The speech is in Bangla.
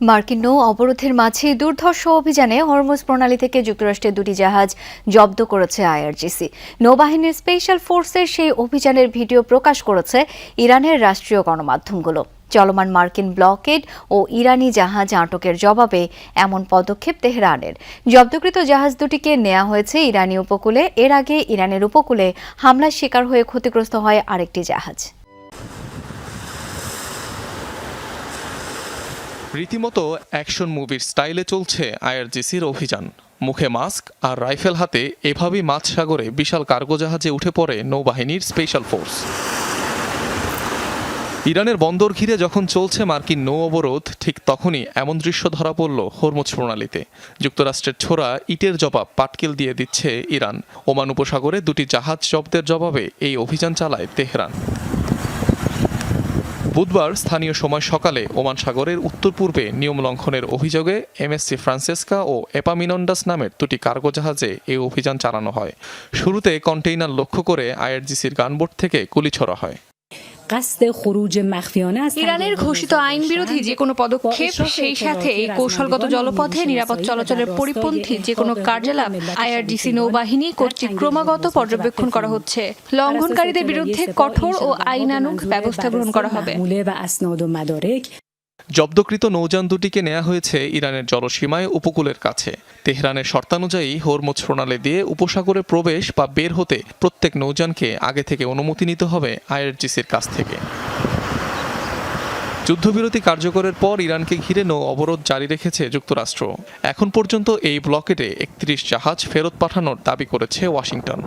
মার্কিন নৌ অবরোধের মাঝে দুর্ধর্ষ অভিযানে হরমুজ প্রণালী থেকে যুক্তরাষ্ট্রের দুটি জাহাজ জব্দ করেছে আইআরজিসি। নৌবাহিনীর স্পেশাল ফোর্সের সেই অভিযানের ভিডিও প্রকাশ করেছে ইরানের রাষ্ট্রীয় গণমাধ্যমগুলো। চলমান মার্কিন ব্লকেড ও ইরানি জাহাজ আটকের জবাবে এমন পদক্ষেপ তেহরানের। জব্দকৃত জাহাজ দুটিকে নেওয়া হয়েছে ইরানি উপকূলে। এর আগে ইরানের উপকূলে হামলার শিকার হয়ে ক্ষতিগ্রস্ত হয় আরেকটি জাহাজ। রীতিমতো অ্যাকশন মুভির স্টাইলে চলছে আইআরজিসির অভিযান। মুখে মাস্ক আর রাইফেল হাতে এভাবেই মাঝ সাগরে বিশাল কার্গো জাহাজে উঠে পড়ে নৌবাহিনীর স্পেশাল ফোর্স। ইরানের বন্দর ঘিরে যখন চলছে মার্কিন নৌ অবরোধ, ঠিক তখনই এমন দৃশ্য ধরা পড়ল হরমুজ প্রণালীতে। যুক্তরাষ্ট্রের ছোড়া ইটের জবাব পাটকেল দিয়ে দিচ্ছে ইরান। ওমান উপসাগরে দুটি জাহাজ জব্দের জবাবে এই অভিযান চালায় তেহরান। বুধবার স্থানীয় সময় সকালে ওমান সাগরের উত্তর পূর্বে নিয়ম লঙ্ঘনের অভিযোগে এমএসসি ফ্রান্সেসকা ও এপামিনন্ডাস নামের দুটি কার্গো জাহাজে এই অভিযান চালানো হয়। শুরুতে কন্টেইনার লক্ষ্য করে আইআরজিসির গানবোট থেকে গুলি ছোড়া হয়। ইরানের ঘোষিত আইন বিরোধী যে কোনো পদক্ষেপ, সেই সাথে কৌশলগত জলপথে নিরাপদ চলাচলের পরিপন্থী যে কোনো কার্যকলাপ আইআরজিসি নৌবাহিনী কর্তৃক ক্রমাগত পর্যবেক্ষণ করা হচ্ছে। লঙ্ঘনকারীদের বিরুদ্ধে কঠোর ও আইনানুগ ব্যবস্থা গ্রহণ করা হবে। জব্দকৃত নৌযান দুটিকে নেওয়া হয়েছে ইরানের জলসীমায় উপকূলের কাছে। তেহরানের শর্তানুযায়ী হরমুজ প্রণালী দিয়ে উপসাগরে প্রবেশ বা বের হতে প্রত্যেক নৌযানকে আগে থেকে অনুমতি নিতে হবে আইআরজিসির কাছ থেকে। যুদ্ধবিরতি কার্যকরের পর ইরানকে ঘিরে নৌ অবরোধ জারি রেখেছে যুক্তরাষ্ট্র। এখন পর্যন্ত এই ব্লকেডে ৩১ জাহাজ ফেরত পাঠানোর দাবি করেছে ওয়াশিংটন।